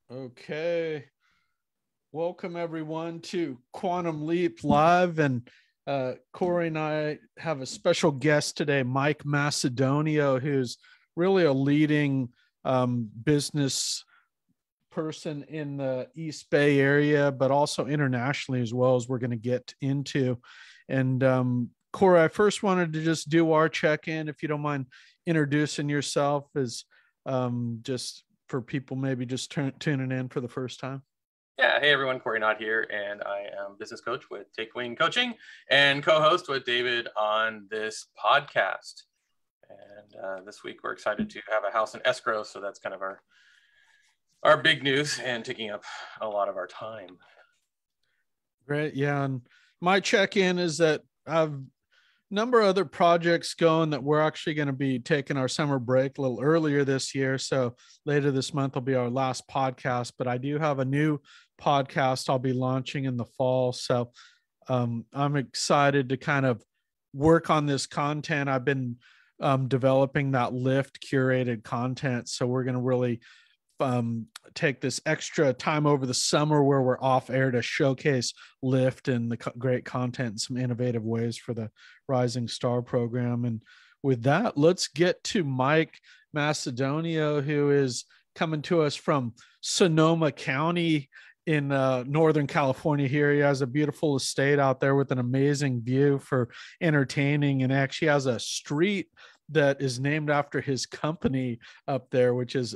Okay. Welcome everyone to Quantum Leap Live. And Corey and I have a special guest today, Mike Macedonio, who's really a leading business person in the East Bay area, but also internationally as well, as we're going to get into. And Corey, I first wanted to just do our check-in, if you don't mind introducing yourself, as just for people maybe just tuning in for the first time. Yeah, hey everyone, Corey Knott here, and I am business coach with Take Wing Coaching and co-host with David on this podcast. And this week we're excited to have a house in escrow, so that's kind of our big news and taking up a lot of our time. Great, yeah, and my check-in is that I've number of other projects going that we're actually going to be taking our summer break a little earlier this year. So later this month will be our last podcast, but I do have a new podcast I'll be launching in the fall. So I'm excited to kind of work on this content. I've been developing that Lift curated content. So we're going to really take this extra time over the summer where we're off air to showcase Lift and the great content and some innovative ways for the Rising Star program. And with that, let's get to Mike Macedonio, who is coming to us from Sonoma County in Northern California here. He has a beautiful estate out there with an amazing view for entertaining, and actually has a street that is named after his company up there, which is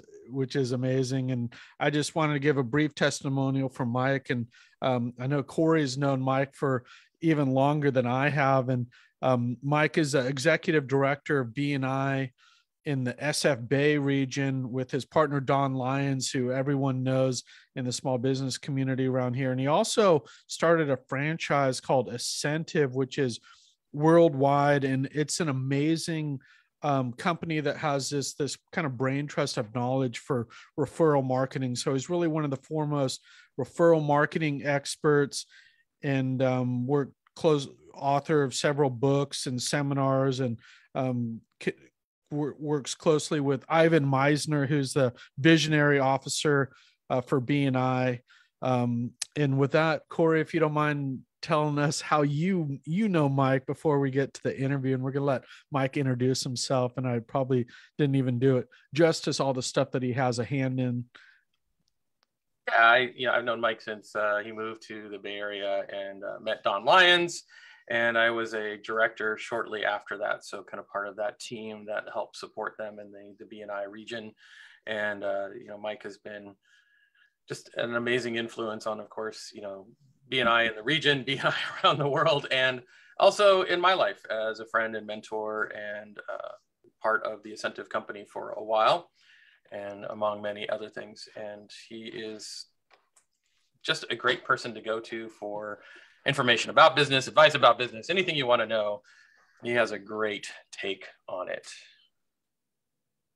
amazing. And I just wanted to give a brief testimonial from Mike. And I know Corey's known Mike for even longer than I have. And Mike is the executive director of BNI in the SF Bay region with his partner, Don Lyons, who everyone knows in the small business community around here. And he also started a franchise called Ascentive, which is worldwide. And it's an amazing company that has this kind of brain trust of knowledge for referral marketing. So he's really one of the foremost referral marketing experts, and we're close author of several books and seminars, and works closely with Ivan Meisner, who's the visionary officer for BNI. And with that, Corey, if you don't mind telling us how you know Mike before we get to the interview, and we're going to let Mike introduce himself. And I probably didn't even do it justice, all the stuff that he has a hand in. Yeah, I've known Mike since he moved to the Bay Area, and met Don Lyons, and I was a director shortly after that. So kind of part of that team that helped support them in the BNI region. And Mike has been just an amazing influence on, of course, BNI in the region, BNI around the world, and also in my life as a friend and mentor, and part of the Ascentive company for a while, and among many other things. And he is just a great person to go to for information about business, advice about business, anything you want to know. He has a great take on it.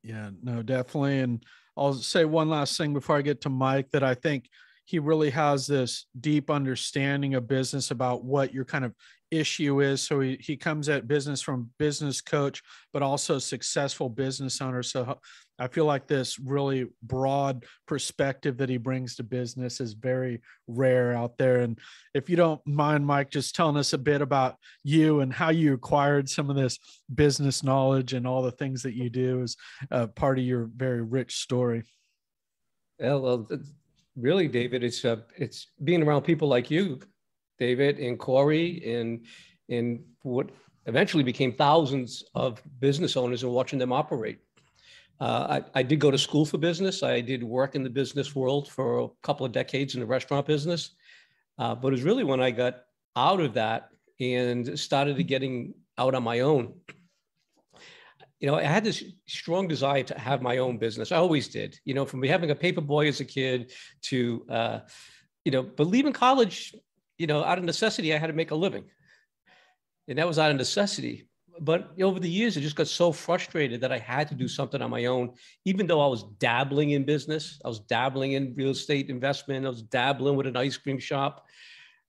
Yeah, no, definitely. And I'll say one last thing before I get to Mike, that I think he really has this deep understanding of business about what your kind of issue is. So he comes at business from business coach, but also successful business owner. So I feel like this really broad perspective that he brings to business is very rare out there. And if you don't mind, Mike, just telling us a bit about you and how you acquired some of this business knowledge and all the things that you do as part of your very rich story. Well, really, David, it's being around people like you, David and Corey, and what eventually became thousands of business owners, and watching them operate. I did go to school for business. I did work in the business world for a couple of decades in the restaurant business. But it was really when I got out of that and started getting out on my own. I had this strong desire to have my own business. I always did, from having a paper boy as a kid to, but leaving college, out of necessity, I had to make a living. And that was out of necessity. But over the years, I just got so frustrated that I had to do something on my own, even though I was dabbling in business. I was dabbling in real estate investment. I was dabbling with an ice cream shop.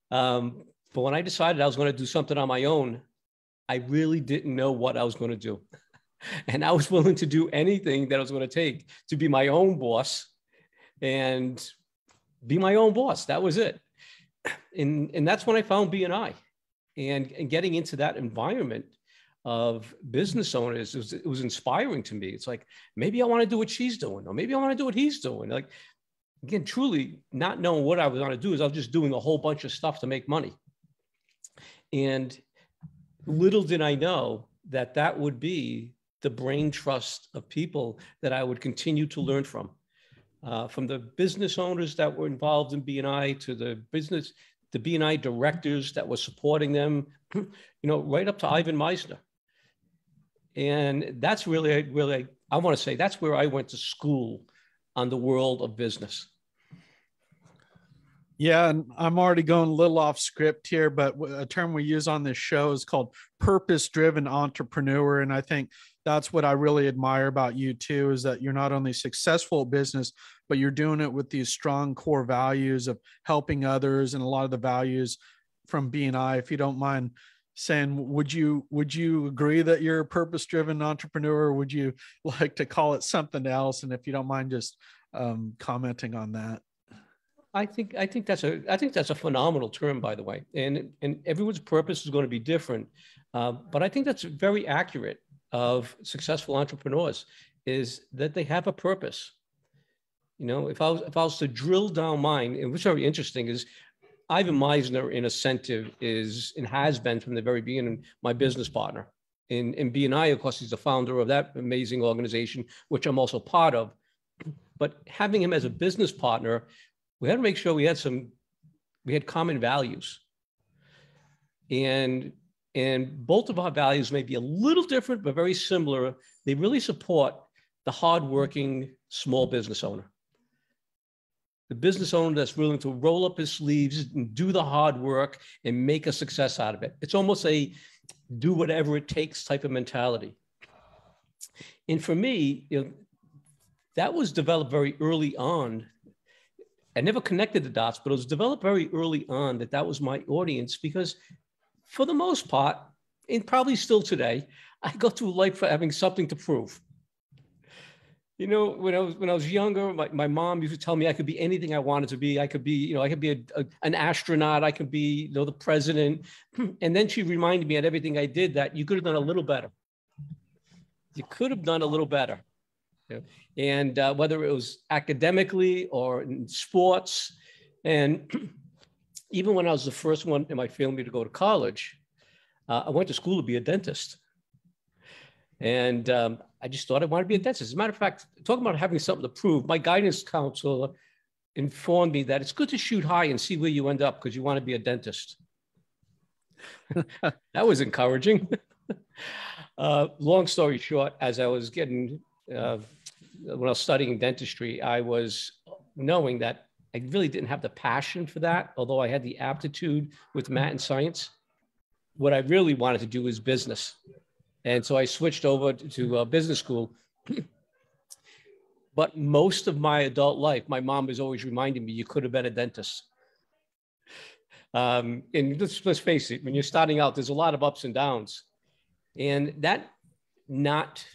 But when I decided I was going to do something on my own, I really didn't know what I was going to do. And I was willing to do anything that I was going to take to be my own boss and be my own boss. That was it. And that's when I found BNI, and getting into that environment of business owners, it was inspiring to me. It's like, maybe I want to do what she's doing, or maybe I want to do what he's doing. Like, again, truly not knowing what I was going to do, is I was just doing a whole bunch of stuff to make money. And little did I know that that would be the brain trust of people that I would continue to learn from the business owners that were involved in BNI, to the BNI directors that were supporting them, right up to Ivan Meisner. And that's really, I want to say that's where I went to school on the world of business. Yeah, and I'm already going a little off script here, but a term we use on this show is called purpose-driven entrepreneur. And I think that's what I really admire about you too, is that you're not only successful at business, but you're doing it with these strong core values of helping others, and a lot of the values from BNI. If you don't mind saying, would you agree that you're a purpose-driven entrepreneur, or would you like to call it something else? And if you don't mind just commenting on that. I think that's a phenomenal term, by the way, and everyone's purpose is going to be different, but I think that's very accurate of successful entrepreneurs, is that they have a purpose. If I was to drill down mine, and what's very interesting is Ivan Meisner, in Ascentive, is and has been from the very beginning my business partner. In BNI, of course, he's the founder of that amazing organization, which I'm also part of. But having him as a business partner, we had to make sure we had common values. And both of our values may be a little different, but very similar. They really support the hardworking small business owner. The business owner that's willing to roll up his sleeves and do the hard work and make a success out of it. It's almost a do whatever it takes type of mentality. And for me, that was developed very early on. I never connected the dots, but it was developed very early on that was my audience, because for the most part, and probably still today, I go through life for having something to prove. When I was younger, my mom used to tell me I could be anything I wanted to be. I could be an astronaut. I could be, the president. And then she reminded me at everything I did that you could have done a little better. You could have done a little better. And whether it was academically or in sports. And even when I was the first one in my family to go to college, I went to school to be a dentist. And I just thought I wanted to be a dentist. As a matter of fact, talking about having something to prove, my guidance counselor informed me that it's good to shoot high and see where you end up, because you want to be a dentist. That was encouraging. Long story short, as I was getting, when I was studying dentistry, I was knowing that I really didn't have the passion for that, although I had the aptitude with math and science. What I really wanted to do was business. And so I switched over to business school. But most of my adult life, my mom was always reminding me, you could have been a dentist. And let's face it, when you're starting out, there's a lot of ups and downs. And that not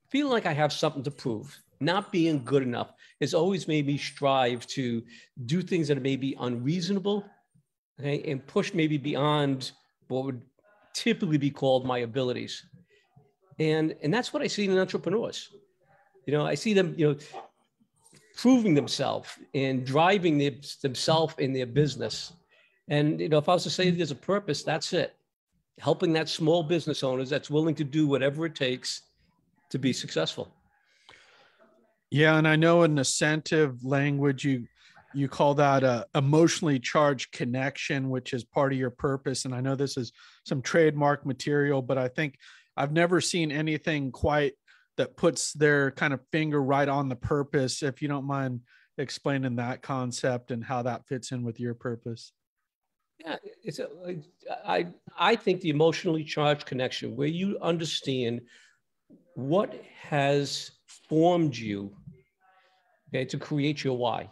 feeling like I have something to prove, not being good enough, has always made me strive to do things that are maybe unreasonable, okay, and push maybe beyond what would typically be called my abilities. And that's what I see in entrepreneurs. I see them, proving themselves and driving themselves in their business. And, if I was to say there's a purpose, that's it. Helping that small business owners that's willing to do whatever it takes to be successful. Yeah. And I know in Ascentive language, you call that a emotionally charged connection, which is part of your purpose. And I know this is some trademark material, but I think I've never seen anything quite that puts their kind of finger right on the purpose. If you don't mind explaining that concept and how that fits in with your purpose. Yeah, I think the emotionally charged connection, where you understand what has formed you, okay, to create your why.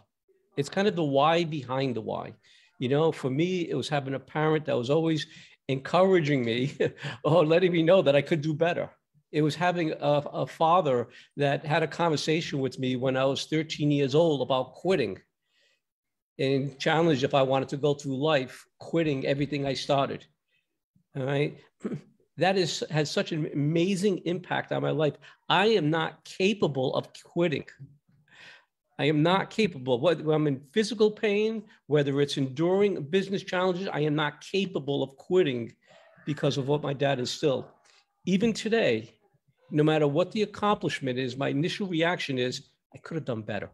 It's kind of the why behind the why. For me, it was having a parent that was always encouraging me or letting me know that I could do better. It was having a father that had a conversation with me when I was 13 years old about quitting and challenged if I wanted to go through life quitting everything I started. All right. That has such an amazing impact on my life. I am not capable of quitting. I am not capable. Whether I'm in physical pain, whether it's enduring business challenges, I am not capable of quitting because of what my dad instilled. Even today, no matter what the accomplishment is, my initial reaction is, I could have done better.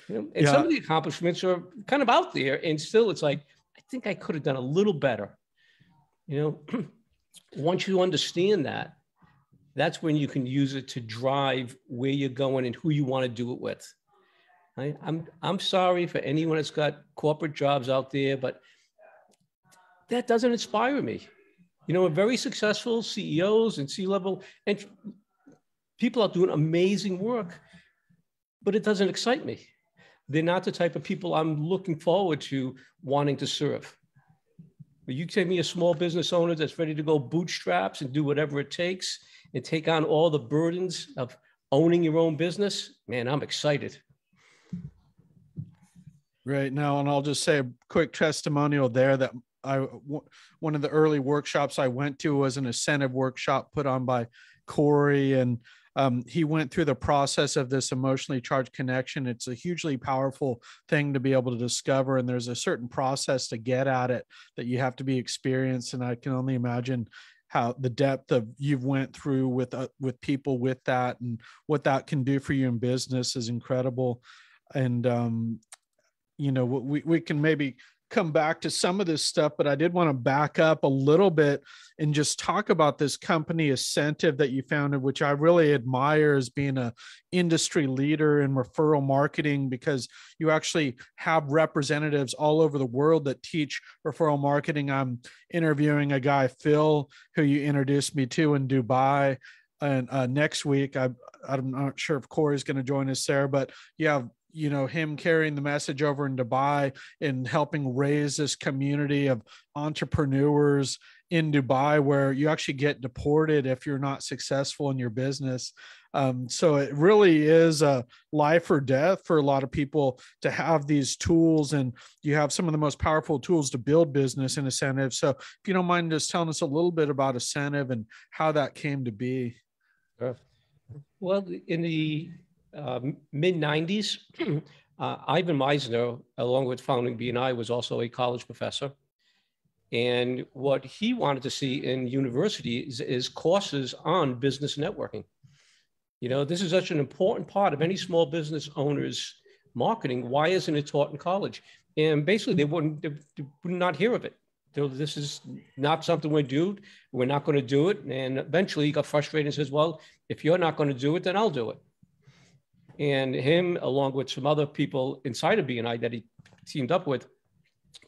You know, and some of the accomplishments are kind of out there, and still it's like, I think I could have done a little better. You know, once you understand that, that's when you can use it to drive where you're going and who you want to do it with. I'm sorry for anyone that's got corporate jobs out there, but that doesn't inspire me. You know, very successful CEOs and C-level and people are doing amazing work, but it doesn't excite me. They're not the type of people I'm looking forward to wanting to serve. But you take me a small business owner that's ready to go bootstraps and do whatever it takes and take on all the burdens of owning your own business, man, I'm excited. Right now, and I'll just say a quick testimonial there that one of the early workshops I went to was an incentive workshop put on by Corey, and he went through the process of this emotionally charged connection. It's a hugely powerful thing to be able to discover, and there's a certain process to get at it that you have to be experienced. And I can only imagine how the depth of you've went through with people with that, and what that can do for you in business is incredible. And you know, we can maybe come back to some of this stuff, but I did want to back up a little bit and just talk about this company Ascentive that you founded, which I really admire as being an industry leader in referral marketing, because you actually have representatives all over the world that teach referral marketing. I'm interviewing a guy, Phil, who you introduced me to in Dubai. And next week, I'm not sure if Corey's going to join us there, but you have, you know, him carrying the message over in Dubai and helping raise this community of entrepreneurs in Dubai, where you actually get deported if you're not successful in your business. So it really is a life or death for a lot of people to have these tools, and you have some of the most powerful tools to build business in Ascentive. So if you don't mind just telling us a little bit about Ascentive and how that came to be. Well, in the mid-90s, Ivan Meisner, along with founding BNI, was also a college professor. And what he wanted to see in universities is courses on business networking. You know, this is such an important part of any small business owner's marketing. Why isn't it taught in college? And basically, they would not hear of it. This is not something we do. We're not going to do it. And eventually he got frustrated and says, well, if you're not going to do it, then I'll do it. And him, along with some other people inside of BNI that he teamed up with,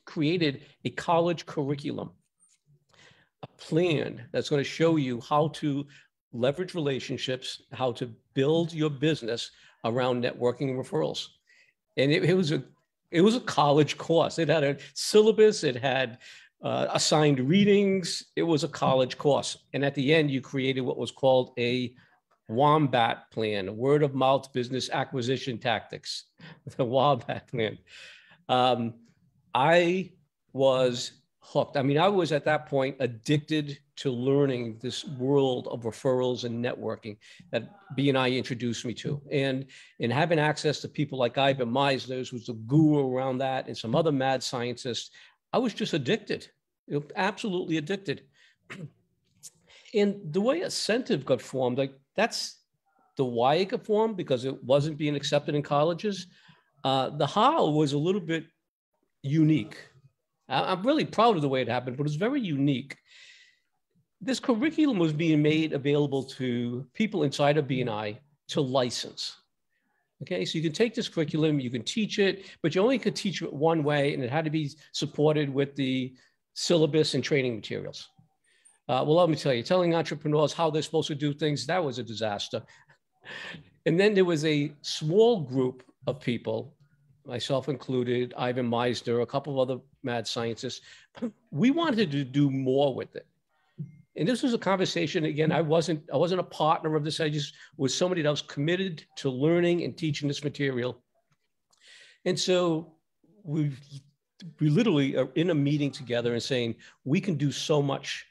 created a college curriculum, a plan that's going to show you how to leverage relationships, how to build your business around networking and referrals. And it was a college course. It had a syllabus. It had assigned readings. It was a college course. And at the end, you created what was called a WOMBAT plan, word of mouth business acquisition tactics, the WOMBAT plan. I was hooked. I mean, I was at that point addicted to learning this world of referrals and networking that BNI introduced me to. And in having access to people like Ivan Meisner, who's the guru around that, and some other mad scientists, I was just addicted, absolutely addicted. And the way Ascentive got formed, like that's the why it got formed, because it wasn't being accepted in colleges. The how was a little bit unique. I'm really proud of the way it happened, but it was very unique. This curriculum was being made available to people inside of BNI to license. Okay, so you can take this curriculum, you can teach it, but you only could teach it one way, and it had to be supported with the syllabus and training materials. Well, let me tell you, telling entrepreneurs how they're supposed to do things, that was a disaster. And then there was a small group of people, myself included, Ivan Meisner, a couple of other mad scientists. We wanted to do more with it. And this was a conversation, again, I wasn't a partner of this. I just was somebody that was committed to learning and teaching this material. And so we literally are in a meeting together and saying, we can do so much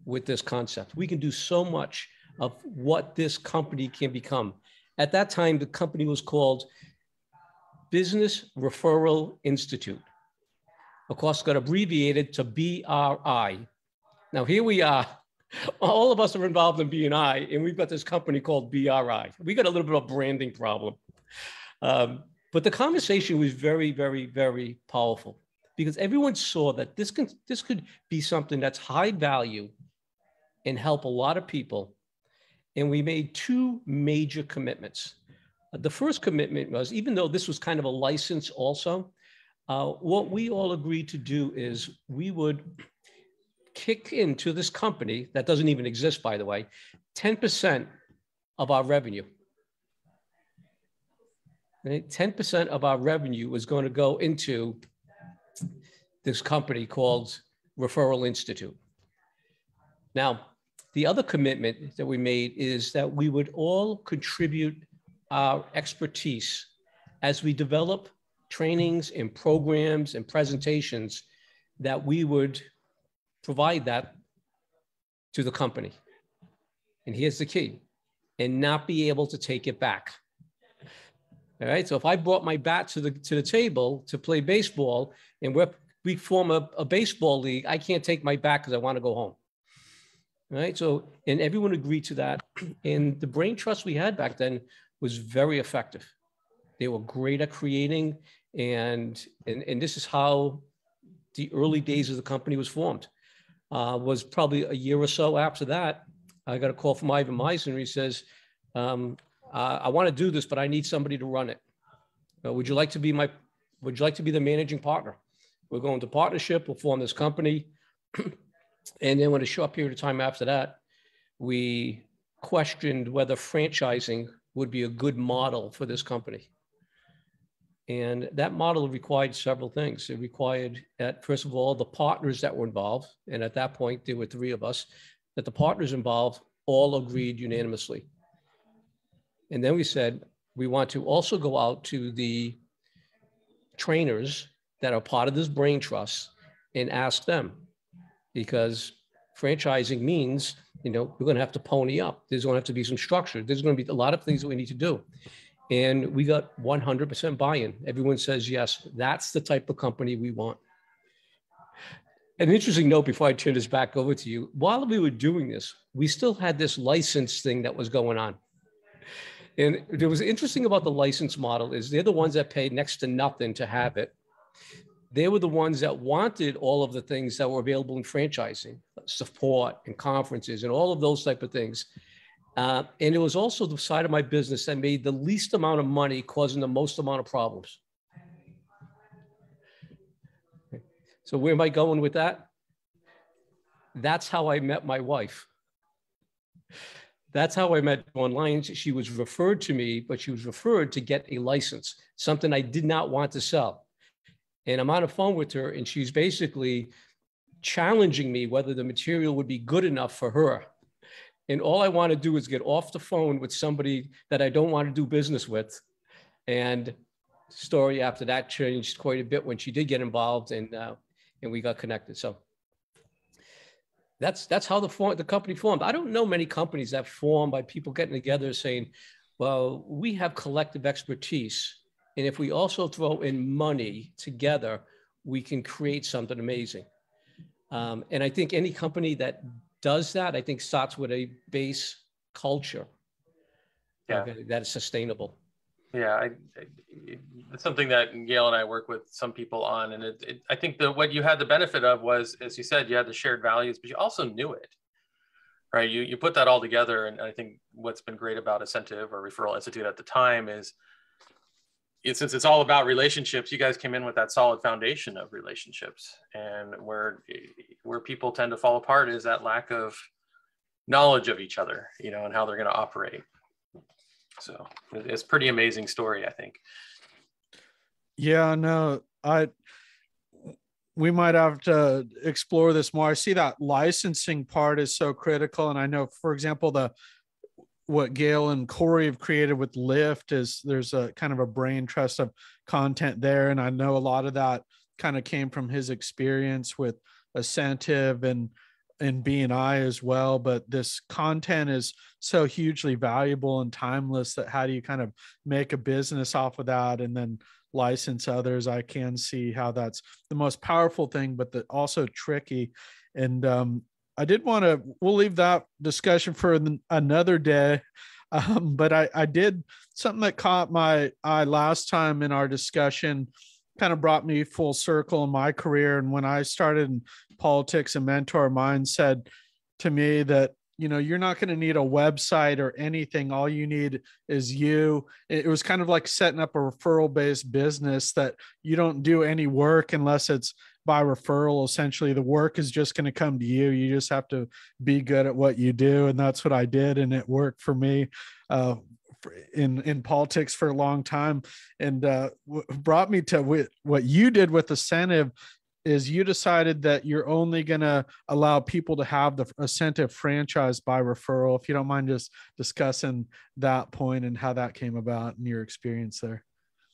with this concept. We can do so much of what this company can become. At that time, the company was called Business Referral Institute. Of course, got abbreviated to BRI. Now here we are. All of us are involved in BNI, and we've got this company called BRI. We got a little bit of a branding problem. But the conversation was very, very, very powerful because everyone saw that this could be something that's high value and help a lot of people. And we made two major commitments. The first commitment was, even though this was kind of a license also, what we all agreed to do is we would kick into this company that doesn't even exist, by the way, 10% of our revenue. Right? 10% of our revenue was going to go into this company called Referral Institute. Now, the other commitment that we made is that we would all contribute our expertise as we develop trainings and programs and presentations, that we would provide that to the company. And here's the key, and not be able to take it back. All right, so if I brought my bat to the table to play baseball and we form a baseball league, I can't take my bat because I want to go home. All right, so, and everyone agreed to that. And the brain trust we had back then was very effective. They were great at creating, and this is how the early days of the company was formed. Was probably a year or so after that, I got a call from Ivan Meisner. He says, I want to do this, but I need somebody to run it. Would you like to be the managing partner? We're going to partnership, we'll form this company. And then in a short period of time after that, we questioned whether franchising would be a good model for this company. And that model required several things. It required, first of all, the partners that were involved. And at that point, there were three of us, that the partners involved all agreed unanimously. And then we said, we want to also go out to the trainers that are part of this brain trust and ask them, because franchising means, we're going to have to pony up. There's going to have to be some structure. There's going to be a lot of things that we need to do. And we got 100% buy-in. Everyone says, yes, that's the type of company we want. An interesting note before I turn this back over to you, while we were doing this, we still had this license thing that was going on. And what was interesting about the license model is they're the ones that paid next to nothing to have it. They were the ones that wanted all of the things that were available in franchising, support and conferences and all of those type of things. And it was also the side of my business that made the least amount of money, causing the most amount of problems. So where am I going with that? That's how I met my wife. That's how I met Dawn Lyons. She was referred to me, but she was referred to get a license, something I did not want to sell. And I'm on the phone with her, and she's basically challenging me whether the material would be good enough for her. And all I want to do is get off the phone with somebody that I don't want to do business with. And story after that changed quite a bit when she did get involved, and we got connected. So that's how the company formed. I don't know many companies that form by people getting together saying, well, we have collective expertise, and if we also throw in money together, we can create something amazing. And I think any company that does that, I think, starts with a base culture that is sustainable. Yeah, it's something that Gail and I work with some people on, and I think that what you had the benefit of was, as you said, you had the shared values, but you also knew it, right? You put that all together, and I think what's been great about Ascentive or Referral Institute at the time is, since it's all about relationships, you guys came in with that solid foundation of relationships, and where people tend to fall apart is that lack of knowledge of each other, and how they're going to operate. So it's a pretty amazing story, I think. Yeah, no, we might have to explore this more. I see that licensing part is so critical. And I know, for example, what Gail and Corey have created with Lyft is there's a kind of a brain trust of content there. And I know a lot of that kind of came from his experience with Ascentive and BNI as well. But this content is so hugely valuable and timeless that how do you kind of make a business off of that and then license others? I can see how that's the most powerful thing, but also tricky. And I did want to, we'll leave that discussion for another day. But I did something that caught my eye last time in our discussion, kind of brought me full circle in my career. And when I started in politics, a mentor of mine said to me that, you know, you're not going to need a website or anything. All you need is you. It was kind of like setting up a referral-based business that you don't do any work unless it's by referral. Essentially, the work is just going to come to you. You just have to be good at what you do. And that's what I did. And it worked for me in politics for a long time. And brought me to what you did with Ascentive is you decided that you're only going to allow people to have the Ascentive franchise by referral. If you don't mind just discussing that point and how that came about and your experience there.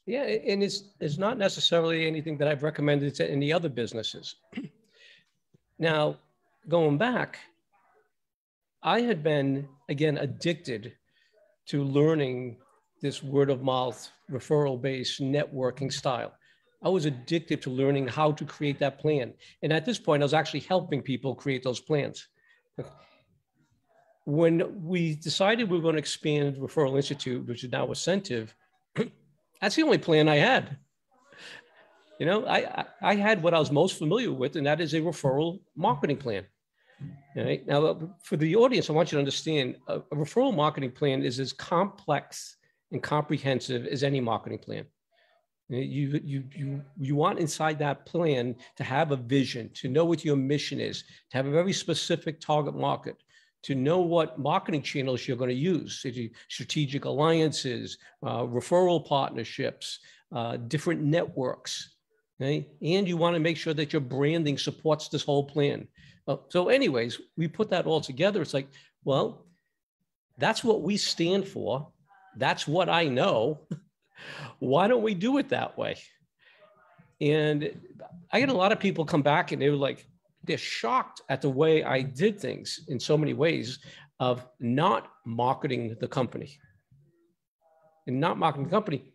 Yeah, and it's not necessarily anything that I've recommended to any other businesses. Now, going back, I had been, again, addicted to learning this word of mouth, referral-based networking style. I was addicted to learning how to create that plan. And at this point, I was actually helping people create those plans. When we decided we were going to expand Referral Institute, which is now Ascentive, that's the only plan I had. You know, I had what I was most familiar with, and that is a referral marketing plan. All right? Now, for the audience, I want you to understand a referral marketing plan is as complex and comprehensive as any marketing plan. You want inside that plan to have a vision, to know what your mission is, to have a very specific target market, to know what marketing channels you're going to use, strategic alliances, referral partnerships, different networks. Okay? And you want to make sure that your branding supports this whole plan. So anyways, we put that all together. It's like, well, that's what we stand for. That's what I know. Why don't we do it that way? And I get a lot of people come back and they're shocked at the way I did things in so many ways of not marketing the company and not marketing the company.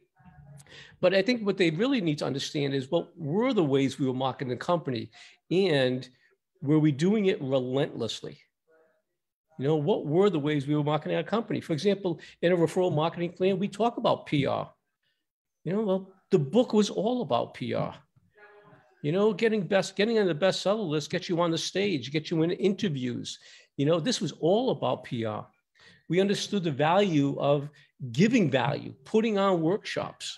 But I think what they really need to understand is, well, were the ways we were marketing the company, and were we doing it relentlessly? You know, what were the ways we were marketing our company? For example, in a referral marketing plan, we talk about PR. You know, well, the book was all about PR. You know, getting on the bestseller list, get you on the stage, get you in interviews. You know, this was all about PR. We understood the value of giving value, putting on workshops,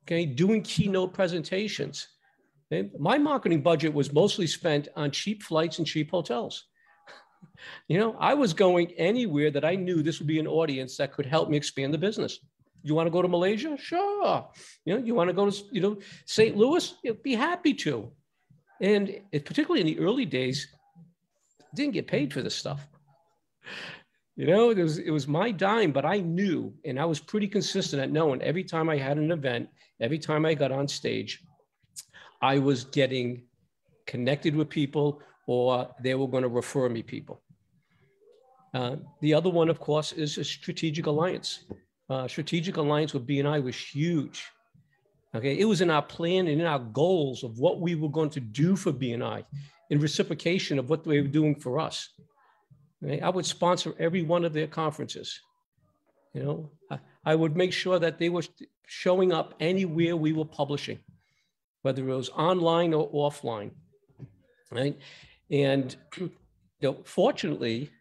okay, doing keynote presentations. Okay? My marketing budget was mostly spent on cheap flights and cheap hotels. You know, I was going anywhere that I knew this would be an audience that could help me expand the business. You want to go to Malaysia? Sure. You know, you want to go to, St. Louis? You'd be happy to. And particularly in the early days, didn't get paid for this stuff. You know, it was my dime, but I knew, and I was pretty consistent at knowing every time I had an event, every time I got on stage, I was getting connected with people, or they were going to refer me people. The other one, of course, is a strategic alliance. Strategic alliance with BNI was huge. Okay, it was in our plan and in our goals of what we were going to do for BNI in reciprocation of what they were doing for us. Okay? I would sponsor every one of their conferences. You know, I would make sure that they were showing up anywhere we were publishing, whether it was online or offline. Right? And fortunately,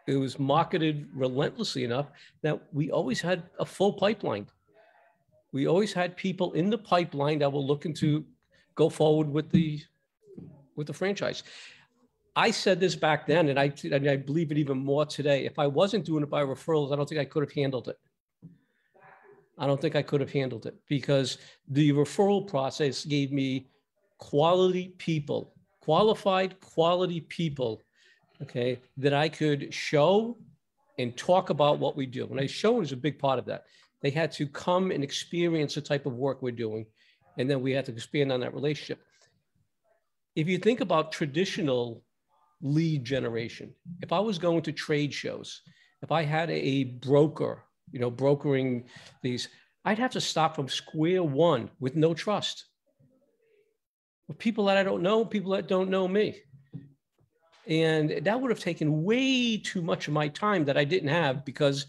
it was marketed relentlessly enough that we always had a full pipeline. We always had people in the pipeline that were looking to go forward with the franchise. I said this back then, and I believe it even more today. If I wasn't doing it by referrals, I don't think I could have handled it. I don't think I could have handled it because the referral process gave me quality people, qualified quality people, okay, that I could show and talk about what we do. And I show is a big part of that. They had to come and experience the type of work we're doing. And then we had to expand on that relationship. If you think about traditional lead generation, if I was going to trade shows, if I had a broker, brokering these, I'd have to start from square one with no trust. With people that I don't know, people that don't know me. And that would have taken way too much of my time that I didn't have because,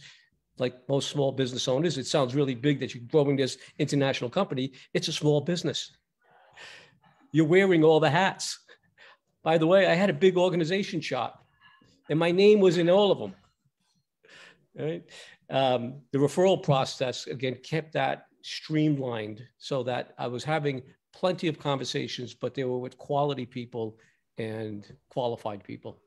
like most small business owners, it sounds really big that you're growing this international company. It's a small business. You're wearing all the hats. By the way, I had a big organization chart and my name was in all of them. Right? The referral process, again, kept that streamlined so that I was having plenty of conversations, but they were with quality people and qualified people.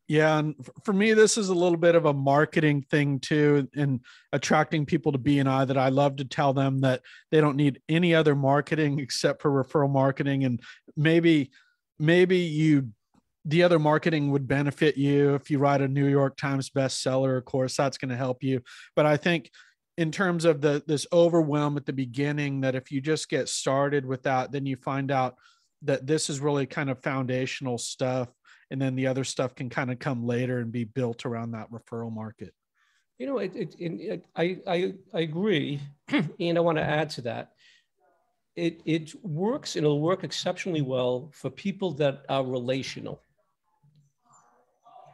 Yeah. And for me, this is a little bit of a marketing thing too, and attracting people to BNI, that I love to tell them that they don't need any other marketing except for referral marketing. And maybe the other marketing would benefit you if you write a New York Times bestseller. Of course, that's going to help you. But I think in terms of this overwhelm at the beginning, that if you just get started with that, then you find out that this is really kind of foundational stuff. And then the other stuff can kind of come later and be built around that referral market. I agree. And I want to add to that. It works, and it'll work exceptionally well for people that are relational.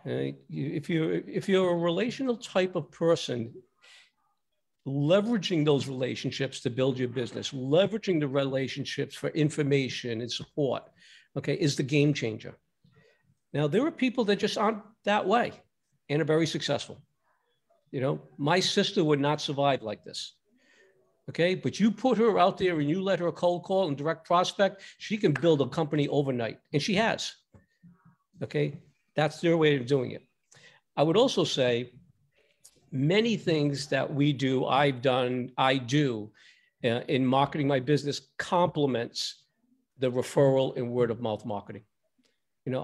If you're a relational type of person, leveraging those relationships to build your business, leveraging the relationships for information and support, okay, is the game changer. Now, there are people that just aren't that way and are very successful. My sister would not survive like this. Okay, but you put her out there and you let her cold call and direct prospect, she can build a company overnight, and she has. Okay, that's their way of doing it. I would also say many things that we do, I do in marketing my business complements the referral and word of mouth marketing.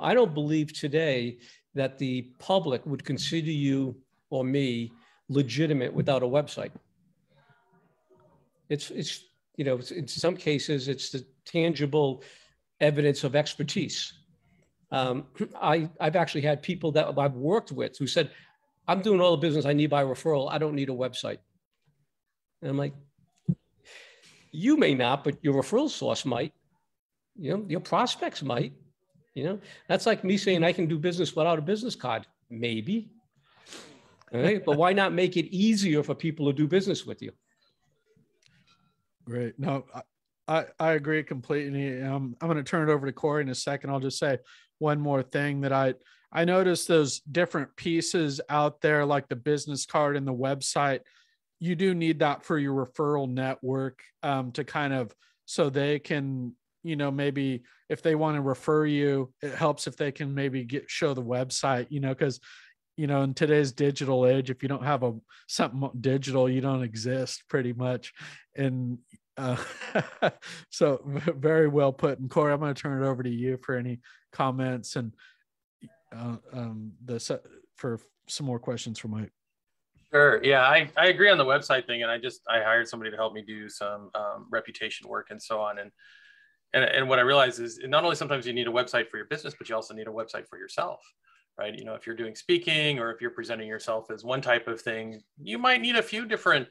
I don't believe today that the public would consider you or me legitimate without a website. It's in some cases, it's the tangible evidence of expertise. I've actually had people that I've worked with who said, I'm doing all the business I need by referral. I don't need a website. And I'm like, you may not, but your referral source might, your prospects might, that's like me saying I can do business without a business card. Maybe. All right. But why not make it easier for people to do business with you? Great. No, I agree completely. I'm going to turn it over to Corey in a second. I'll just say one more thing that I noticed those different pieces out there, like the business card and the website. You do need that for your referral network to kind of, so they can, maybe if they want to refer you, it helps if they can maybe show the website, because in today's digital age, if you don't have something digital, you don't exist pretty much. And so very well put. And Corey, I'm going to turn it over to you for any comments and for some more questions for Mike. Sure. Yeah, I agree on the website thing. And I hired somebody to help me do some reputation work and so on. And what I realized is not only sometimes you need a website for your business, but you also need a website for yourself. Right? If you're doing speaking or if you're presenting yourself as one type of thing, you might need a few different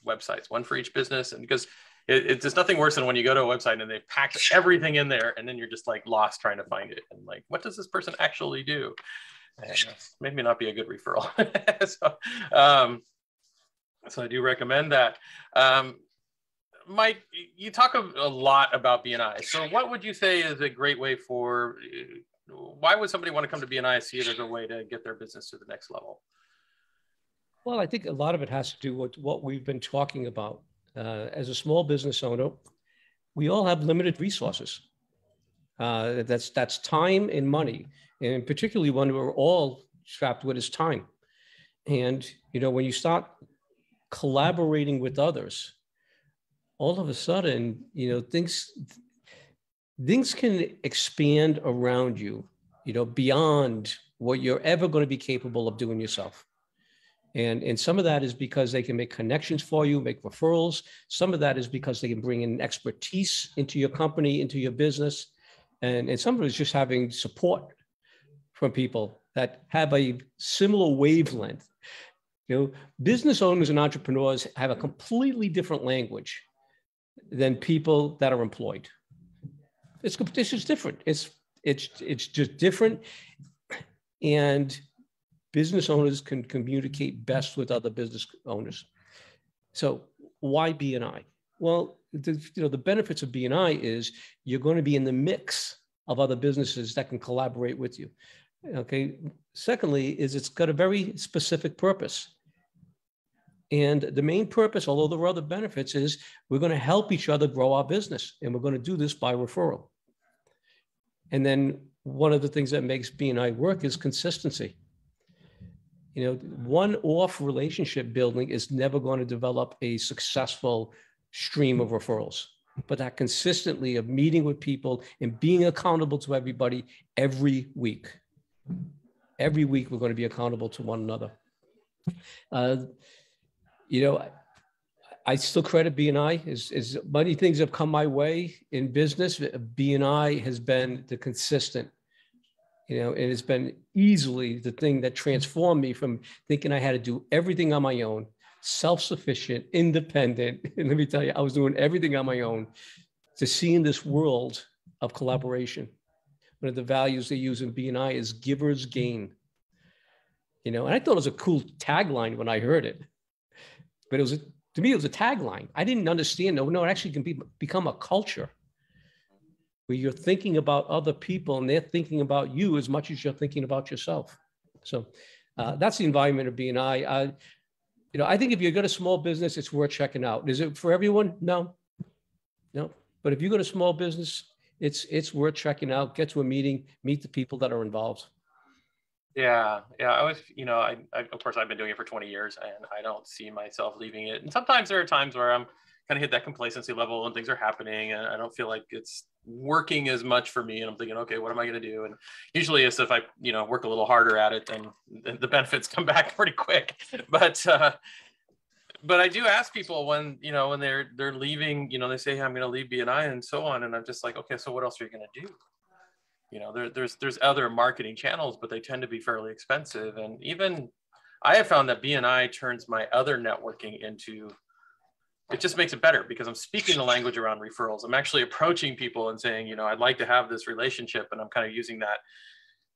websites, one for each business. And because it's just nothing worse than when you go to a website and they pack everything in there and then you're just like lost trying to find it. And like, what does this person actually do? And maybe not be a good referral. So I do recommend that. Mike, you talk a lot about BNI. So what would you say is a great way why would somebody want to come to BNI, see it as a way to get their business to the next level? Well, I think a lot of it has to do with what we've been talking about. As a small business owner, we all have limited resources. That's time and money, and particularly when we're all strapped with is time. And when you start collaborating with others, all of a sudden, things can expand around you, beyond what you're ever going to be capable of doing yourself. And some of that is because they can make connections for you, make referrals. Some of that is because they can bring in expertise into your company, into your business. And some of it is just having support from people that have a similar wavelength. Business owners and entrepreneurs have a completely different language than people that are employed. It's just different. It's just different. And business owners can communicate best with other business owners. So why BNI? Well, the benefits of BNI is you're going to be in the mix of other businesses that can collaborate with you. Okay. Secondly, is it's got a very specific purpose. And the main purpose, although there are other benefits, is we're going to help each other grow our business. And we're going to do this by referral. And then one of the things that makes BNI work is consistency. One-off relationship building is never going to develop a successful stream of referrals. But that consistently of meeting with people and being accountable to everybody every week. Every week, we're going to be accountable to one another. I still credit BNI. As many things have come my way in business, BNI has been the consistent. It has been easily the thing that transformed me from thinking I had to do everything on my own, self-sufficient, independent. And let me tell you, I was doing everything on my own, to seeing this world of collaboration. One of the values they use in BNI is givers gain. And I thought it was a cool tagline when I heard it, but to me, it was a tagline. I didn't understand. No, it actually can become a culture where you're thinking about other people and they're thinking about you as much as you're thinking about yourself. So that's the environment of BNI. I think if you've got a small business, it's worth checking out. Is it for everyone? No. But if you've got a small business, it's worth checking out. Get to a meeting, meet the people that are involved. Yeah. I was, of course, I've been doing it for 20 years and I don't see myself leaving it. And sometimes there are times where I'm kind of hit that complacency level and things are happening and I don't feel like it's working as much for me. And I'm thinking, okay, what am I going to do? And usually it's if I, work a little harder at it, then the benefits come back pretty quick. But I do ask people when they're leaving, they say, hey, I'm going to leave BNI and so on. And I'm just like, okay, so what else are you going to do? There's other marketing channels, but they tend to be fairly expensive. And even I have found that BNI turns my other networking into, it just makes it better because I'm speaking the language around referrals. I'm actually approaching people and saying, I'd like to have this relationship. And I'm kind of using that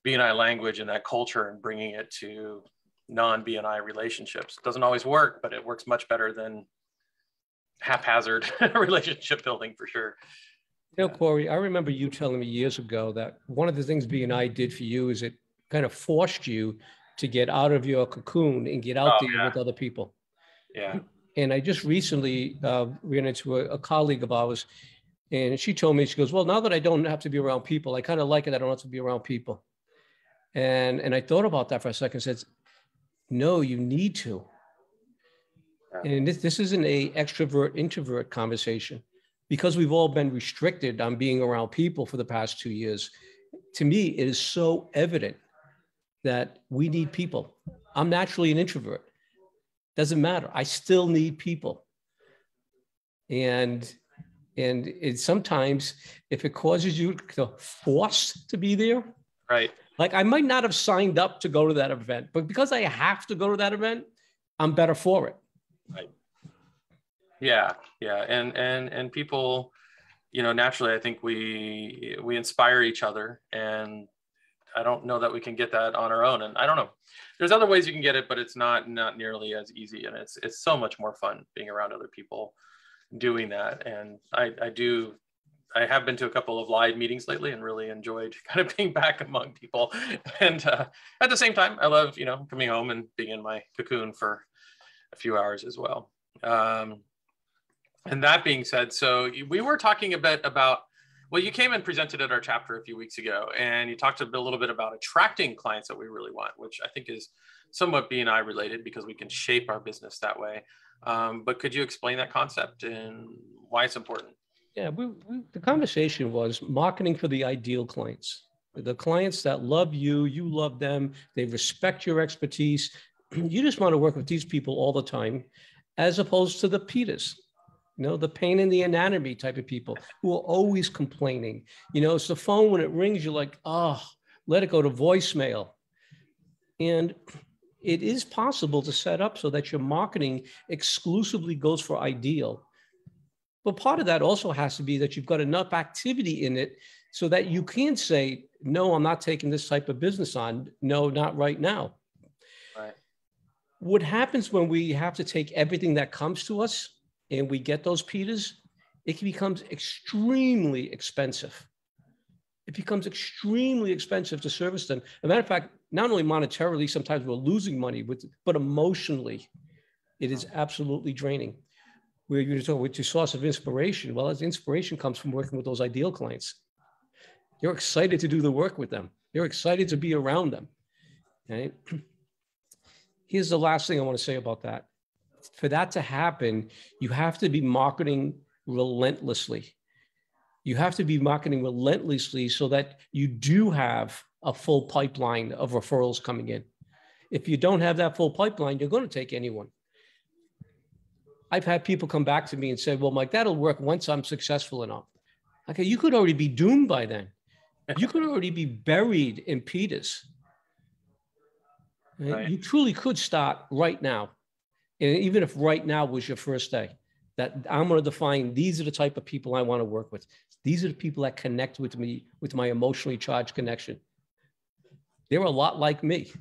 BNI language and that culture and bringing it to non-BNI relationships. It doesn't always work, but it works much better than haphazard relationship building for sure. Corey, I remember you telling me years ago that one of the things BNI did for you is it kind of forced you to get out of your cocoon and get out there with other people. Yeah. And I just recently ran into a colleague of ours, and she told me, she goes, well, now that I don't have to be around people, I kind of like it. I don't have to be around people. And I thought about that for a second and said, no, you need to. And this isn't a extrovert introvert conversation. Because we've all been restricted on being around people for the past 2 years, to me, it is so evident that we need people. I'm naturally an introvert. Doesn't matter. I still need people. And it sometimes, if it causes you to force to be there, right? Like I might not have signed up to go to that event, but because I have to go to that event, I'm better for it. Right. Yeah. And people, naturally, I think we inspire each other, and I don't know that we can get that on our own. And I don't know, there's other ways you can get it, but it's not nearly as easy. And it's so much more fun being around other people doing that. And I have been to a couple of live meetings lately and really enjoyed kind of being back among people. And at the same time, I love, coming home and being in my cocoon for a few hours as well. And that being said, so we were talking a bit about, well, you came and presented at our chapter a few weeks ago, and you talked a little bit about attracting clients that we really want, which I think is somewhat BNI related because we can shape our business that way. But could you explain that concept and why it's important? Yeah, the conversation was marketing for the ideal clients, the clients that love you, you love them, they respect your expertise. You just want to work with these people all the time, as opposed to the Peters, the pain in the anatomy type of people who are always complaining. It's the phone, when it rings, you're like, oh, let it go to voicemail. And it is possible to set up so that your marketing exclusively goes for ideal. But part of that also has to be that you've got enough activity in it so that you can say, no, I'm not taking this type of business on. No, not right now. Right. What happens when we have to take everything that comes to us and we get those Peters, it becomes extremely expensive. It becomes extremely expensive to service them. As a matter of fact, not only monetarily, sometimes we're losing money, but emotionally, it is absolutely draining. Where you talk with your source of inspiration, well, as inspiration comes from working with those ideal clients. You're excited to do the work with them. You're excited to be around them. Right? Here's the last thing I want to say about that. For that to happen, you have to be marketing relentlessly. You have to be marketing relentlessly so that you do have a full pipeline of referrals coming in. If you don't have that full pipeline, you're going to take anyone. I've had people come back to me and say, well, Mike, that'll work once I'm successful enough. Okay, you could already be doomed by then. You could already be buried in Peters. Right? You truly could start right now. And even if right now was your first day, that I'm going to define, these are the type of people I want to work with. These are the people that connect with me, with my emotionally charged connection. They're a lot like me.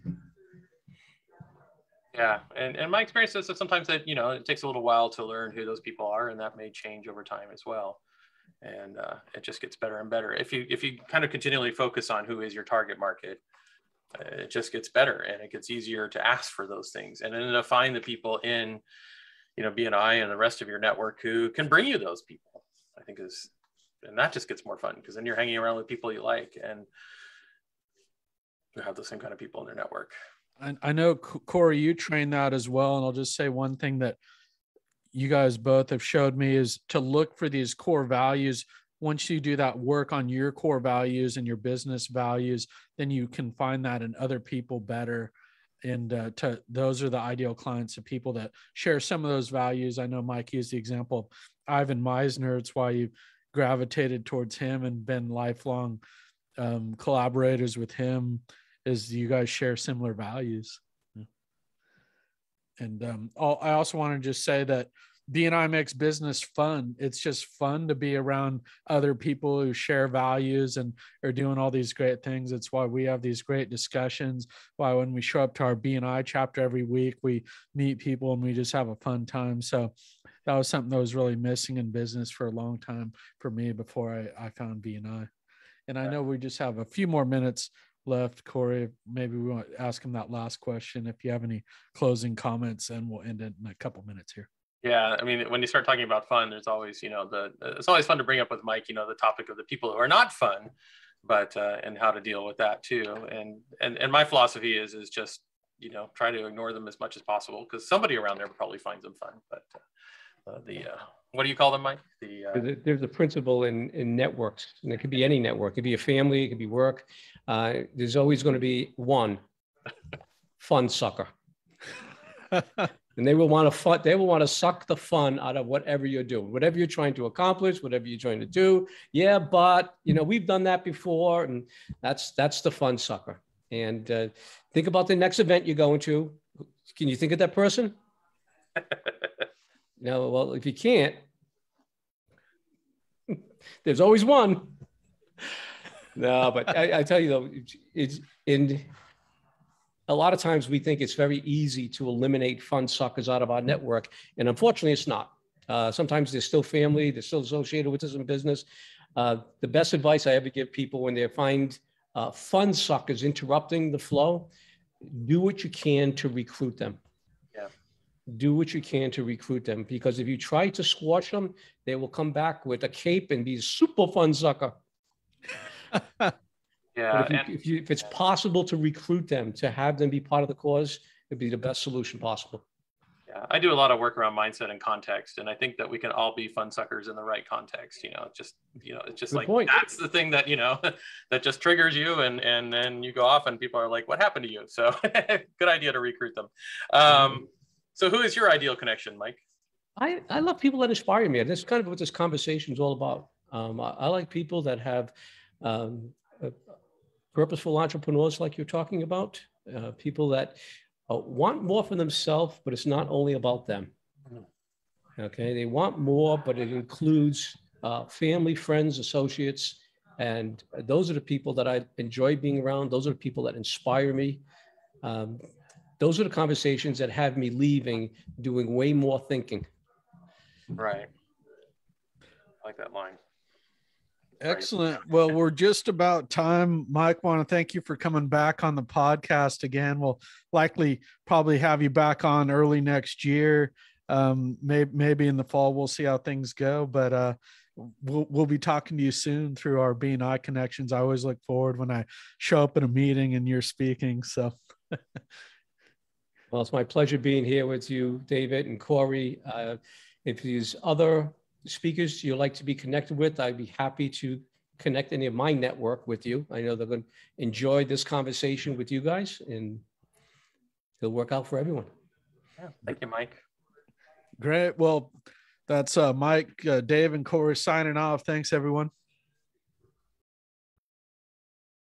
Yeah, and my experience is that sometimes that it takes a little while to learn who those people are, and that may change over time as well. And it just gets better and better if you kind of continually focus on who is your target market. It just gets better, and it gets easier to ask for those things, and then to find the people in BNI and the rest of your network who can bring you those people. I think and that just gets more fun because then you're hanging around with people you like and who have the same kind of people in their network. I know, Corey, you train that as well. And I'll just say one thing that you guys both have showed me is to look for these core values. Once you do that work on your core values and your business values, then you can find that in other people better. And those are the ideal clients of people that share some of those values. I know Mike used the example of Ivan Meisner. It's why you gravitated towards him and been lifelong collaborators with him, is you guys share similar values. And I also want to just say that BNI makes business fun. It's just fun to be around other people who share values and are doing all these great things. It's why we have these great discussions, why when we show up to our BNI chapter every week, we meet people and we just have a fun time. So that was something that was really missing in business for a long time for me before I found BNI. And I know we just have a few more minutes left. Corey, maybe we want to ask him that last question. If you have any closing comments, and we'll end it in a couple minutes here. Yeah, I mean, when you start talking about fun, there's always, it's always fun to bring up with Mike, the topic of the people who are not fun, but and how to deal with that too. And my philosophy is just, try to ignore them as much as possible because somebody around there probably finds them fun. But what do you call them, Mike? There's a principle in networks, and it could be any network. It could be a family, it could be work. There's always going to be one fun sucker. And they will want to suck the fun out of whatever you're doing, whatever you're trying to accomplish, whatever you're trying to do. Yeah, but we've done that before, and that's the fun sucker. And think about the next event you're going to. Can you think of that person? No, well, if you can't, there's always one. No, but I tell you though, it's in. A lot of times we think it's very easy to eliminate fun suckers out of our network. And unfortunately, it's not. Sometimes they're still family, they're still associated with us in business. The best advice I ever give people when they find fun suckers interrupting the flow, do what you can to recruit them. Yeah. Do what you can to recruit them. Because if you try to squash them, they will come back with a cape and be a super fun sucker. Yeah, but if it's possible to recruit them, to have them be part of the cause, it'd be the best solution possible. Yeah, I do a lot of work around mindset and context, and I think that we can all be fun suckers in the right context. It's just Good like point. that's the thing that that just triggers you, and then you go off, and people are like, "What happened to you?" So, good idea to recruit them. So, who is your ideal connection, Mike? I love people that inspire me, and that's kind of what this conversation is all about. I like people that have purposeful entrepreneurs, like you're talking about. People that want more for themselves, but it's not only about them. Okay, they want more, but it includes family, friends, associates, and those are the people that I enjoy being around. Those are the people that inspire me. Those are the conversations that have me leaving, doing way more thinking. Right. I like that line. Excellent. Well, we're just about time. Mike, want to thank you for coming back on the podcast again. We'll likely probably have you back on early next year. Maybe in the fall. We'll see how things go, but we'll be talking to you soon through our BNI connections. I always look forward when I show up at a meeting and you're speaking. So, well, it's my pleasure being here with you, David and Corey. If there's other speakers you'd like to be connected with, I'd be happy to connect any of my network with you. I know they're going to enjoy this conversation with you guys, and it'll work out for everyone. Yeah, thank you, Mike. Great. Well, that's Mike, Dave, and Corey signing off. Thanks, everyone.